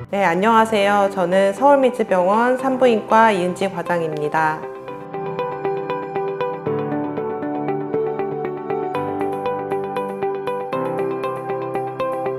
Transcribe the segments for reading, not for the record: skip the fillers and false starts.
네, 안녕하세요. 저는 서울미즈병원 산부인과 이은지 과장입니다.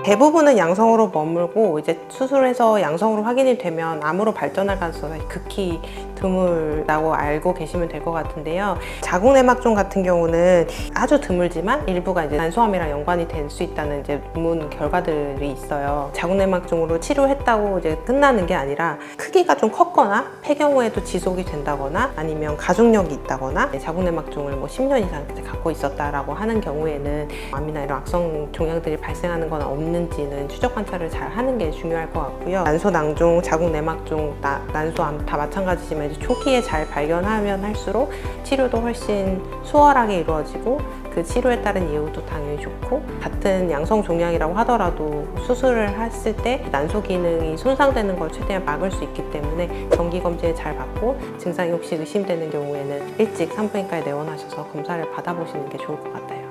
대부분은 양성으로 머물고 이제 수술해서 양성으로 확인이 되면 암으로 발전할 가능성이 극히 드물다고 알고 계시면 될 것 같은데요. 자궁내막종 같은 경우는 아주 드물지만 일부가 이제 난소암이랑 연관이 될 수 있다는 이제 논문 결과들이 있어요. 자궁내막종으로 치료했다고 이제 끝나는 게 아니라 크기가 좀 컸거나 폐경후에도 지속이 된다거나 아니면 가족력이 있다거나 자궁내막종을 뭐 10년 이상 갖고 있었다라고 하는 경우에는 암이나 이런 악성 종양들이 발생하는 건 없는지는 추적 관찰을 잘 하는 게 중요할 것 같고요. 난소, 낭종, 자궁내막종, 난소암 다 마찬가지지만 이제 초기에 잘 발견하면 할수록 치료도 훨씬 수월하게 이루어지고 그 치료에 따른 이유도 당연히 좋고, 같은 양성 종양이라고 하더라도 수술을 했을 때 난소 기능이 손상되는 걸 최대한 막을 수 있기 때문에 정기 검진을 잘 받고 증상이 혹시 의심되는 경우에는 일찍 산부인과에 내원하셔서 검사를 받아보시는 게 좋을 것 같아요.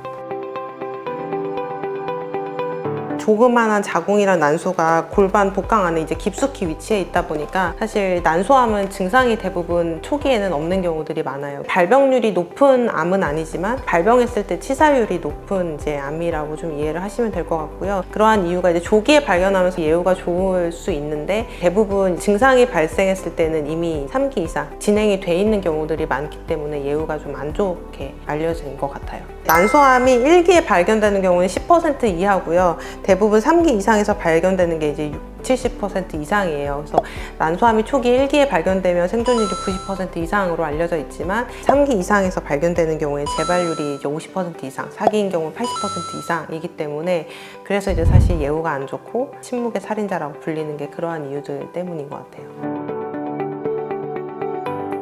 조그만한 자궁이랑 난소가 골반 복강 안에 이제 깊숙이 위치해 있다 보니까 사실 난소암은 증상이 대부분 초기에는 없는 경우들이 많아요. 발병률이 높은 암은 아니지만 발병했을 때 치사율이 높은 이제 암이라고 좀 이해를 하시면 될 것 같고요. 그러한 이유가 이제 조기에 발견하면서 예후가 좋을 수 있는데 대부분 증상이 발생했을 때는 이미 3기 이상 진행이 돼 있는 경우들이 많기 때문에 예후가 좀 안 좋게 알려진 것 같아요. 난소암이 1기에 발견되는 경우는 10% 이하고요. 대부분 3기 이상에서 발견되는 게 이제 70% 이상이에요. 그래서 난소암이 초기 1기에 발견되면 생존율이 90% 이상으로 알려져 있지만 3기 이상에서 발견되는 경우에 재발률이 이제 50% 이상, 4기인 경우는 80% 이상이기 때문에 그래서 이제 사실 예후가 안 좋고 침묵의 살인자라고 불리는 게 그러한 이유들 때문인 것 같아요.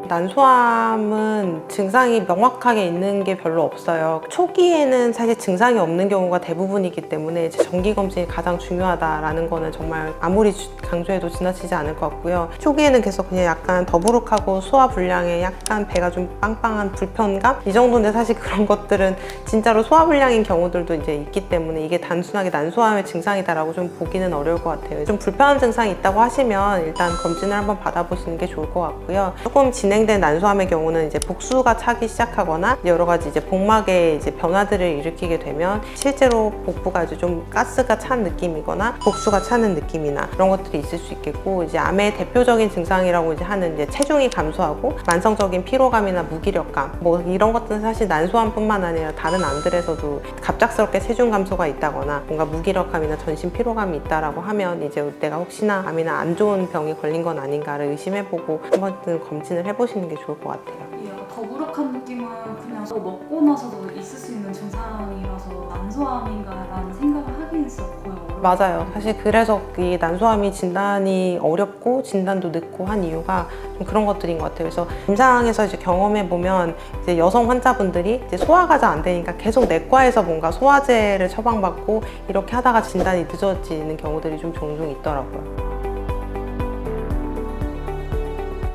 난소암은 증상이 명확하게 있는 게 별로 없어요. 초기에는 사실 증상이 없는 경우가 대부분이기 때문에 정기검진이 가장 중요하다라는 거는 정말 아무리 강조해도 지나치지 않을 것 같고요. 초기에는 계속 그냥 약간 더부룩하고 소화불량에 약간 배가 좀 빵빵한 불편감? 이 정도인데 사실 그런 것들은 진짜로 소화불량인 경우들도 이제 있기 때문에 이게 단순하게 난소암의 증상이다라고 좀 보기는 어려울 것 같아요. 좀 불편한 증상이 있다고 하시면 일단 검진을 한번 받아보시는 게 좋을 것 같고요. 조금 진행된 난소암의 경우는 이제 복수가 차기 시작하거나 여러 가지 이제 복막에 이제 변화들을 일으키게 되면 실제로 복부가 이제 좀 가스가 찬 느낌이거나 복수가 차는 느낌이나 그런 것들이 있을 수 있겠고, 이제 암의 대표적인 증상이라고 이제 하는 이제 체중이 감소하고 만성적인 피로감이나 무기력감 뭐 이런 것들은 사실 난소암뿐만 아니라 다른 암들에서도 갑작스럽게 체중 감소가 있다거나 뭔가 무기력감이나 전신 피로감이 있다라고 하면 이제 내가 혹시나 암이나 안 좋은 병이 걸린 건 아닌가를 의심해보고 한 번쯤 검진을 해보시는 게 좋을 것 같아요. 약간 더부룩한 느낌은 그냥 먹고 나서도 있을 수 있는 증상이라서 난소암인가라는 생각을 하긴 진짜 거의 어려워요. 맞아요. 사실 그래서 이 난소암이 진단이 어렵고 진단도 늦고 한 이유가 좀 그런 것들인 것 같아요. 그래서 임상에서 이제 경험해 보면 이제 여성 환자분들이 이제 소화가 잘 안 되니까 계속 내과에서 뭔가 소화제를 처방받고 이렇게 하다가 진단이 늦어지는 경우들이 좀 종종 있더라고요.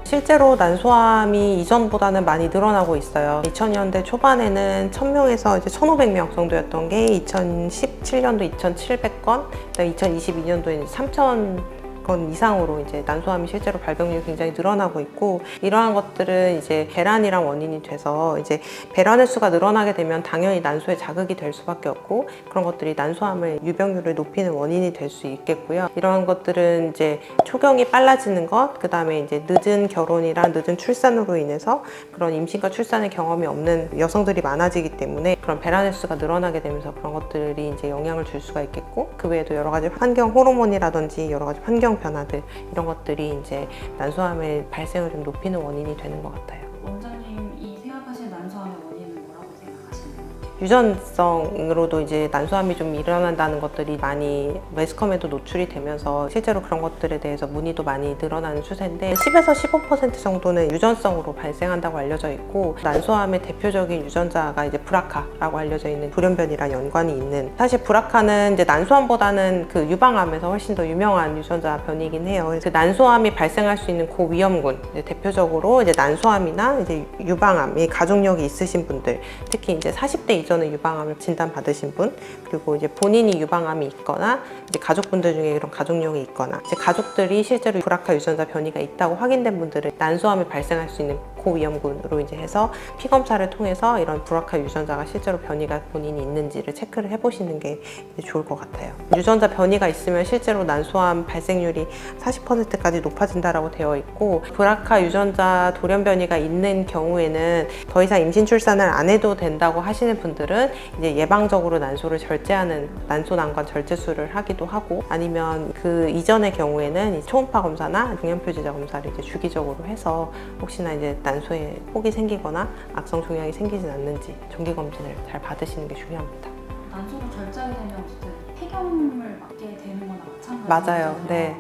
실제로 난소암이 이전보다는 많이 늘어나고 있어요. 2000년대 초반에는 1000명에서 이제 1500명 정도였던 게 2017년도 2700건, 2022년도에 3000건 이상으로 이제 난소암이 실제로 발병률이 굉장히 늘어나고 있고, 이러한 것들은 이제 배란이랑 원인이 돼서 이제 배란 횟수가 늘어나게 되면 당연히 난소에 자극이 될 수밖에 없고, 그런 것들이 난소암의 유병률을 높이는 원인이 될 수 있겠고요. 이러한 것들은 이제 초경이 빨라지는 것, 그 다음에 이제 늦은 결혼이랑 늦은 출산으로 인해서 그런 임신과 출산의 경험이 없는 여성들이 많아지기 때문에 그런 배란 횟수가 늘어나게 되면서 그런 것들이 이제 영향을 줄 수가 있겠고, 그 외에도 여러 가지 환경 호르몬이라든지 여러 가지 환경 변화들, 이런 것들이 이제 난소암의 발생을 좀 높이는 원인이 되는 것 같아요. 원장님이 생각하시는 난소암의 원인은 뭐라고 생각하시나요? 유전성으로도 이제 난소암이 좀 일어난다는 것들이 많이 매스컴에도 노출이 되면서 실제로 그런 것들에 대해서 문의도 많이 늘어나는 추세인데 10에서 15% 정도는 유전성으로 발생한다고 알려져 있고, 난소암의 대표적인 유전자가 이제 브라카라고 알려져 있는 돌연변이랑 연관이 있는, 사실 브라카는 이제 난소암보다는 그 유방암에서 훨씬 더 유명한 유전자 변이긴 해요. 그 난소암이 발생할 수 있는 고위험군, 이제 대표적으로 이제 난소암이나 이제 유방암, 이 가족력이 있으신 분들, 특히 이제 40대 이전에 유방암을 진단받으신 분, 그리고 이제 본인이 유방암이 있거나 이제 가족분들 중에 이런 가족용이 있거나 이제 가족들이 실제로 브라카 유전자 변이가 있다고 확인된 분들은 난소암이 발생할 수 있는 고위험군으로 이제 해서 피 검사를 통해서 이런 브라카 유전자가 실제로 변이가 본인이 있는지를 체크를 해보시는 게 좋을 것 같아요. 유전자 변이가 있으면 실제로 난소암 발생률이 40%까지 높아진다라고 되어 있고, 브라카 유전자 돌연 변이가 있는 경우에는 더 이상 임신 출산을 안 해도 된다고 하시는 분들은 이제 예방적으로 난소를 절제하는 난소 난관 절제술을 하기도 하고, 아니면 그 이전의 경우에는 초음파 검사나 종양표지자 검사를 이제 주기적으로 해서 혹시나 이제 난소에 혹이 생기거나 악성 종양이 생기진 않는지 정기 검진을 잘 받으시는 게 중요합니다. 난소를 절제하게 되면 어쨌든 폐경을 맞게 되는 거나 마찬가지잖아요. 맞아요. 네.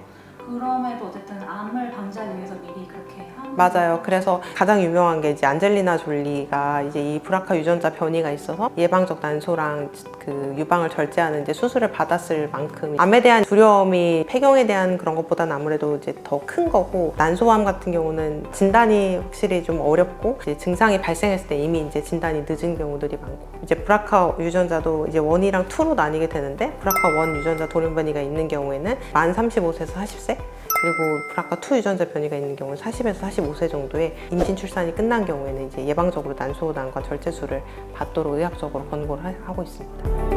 그럼에도 어쨌든 암을 방지하기 위해서 미리 그렇게 하는 맞아요. 그래서 가장 유명한 게 이제 안젤리나 졸리가 이제 이 브라카 유전자 변이가 있어서 예방적 난소랑 그 유방을 절제하는 이제 수술을 받았을 만큼 암에 대한 두려움이 폐경에 대한 그런 것보다는 아무래도 이제 더 큰 거고, 난소암 같은 경우는 진단이 확실히 좀 어렵고 이제 증상이 발생했을 때 이미 이제 진단이 늦은 경우들이 많고, 이제 브라카 유전자도 이제 1이랑 2로 나뉘게 되는데, 브라카 1 유전자 돌연 변이가 있는 경우에는 만 35세에서 40세, 그리고 브라카2 유전자 변이가 있는 경우는 40에서 45세 정도에 임신 출산이 끝난 경우에는 이제 예방적으로 난소 난관 절제술을 받도록 의학적으로 권고를 하고 있습니다.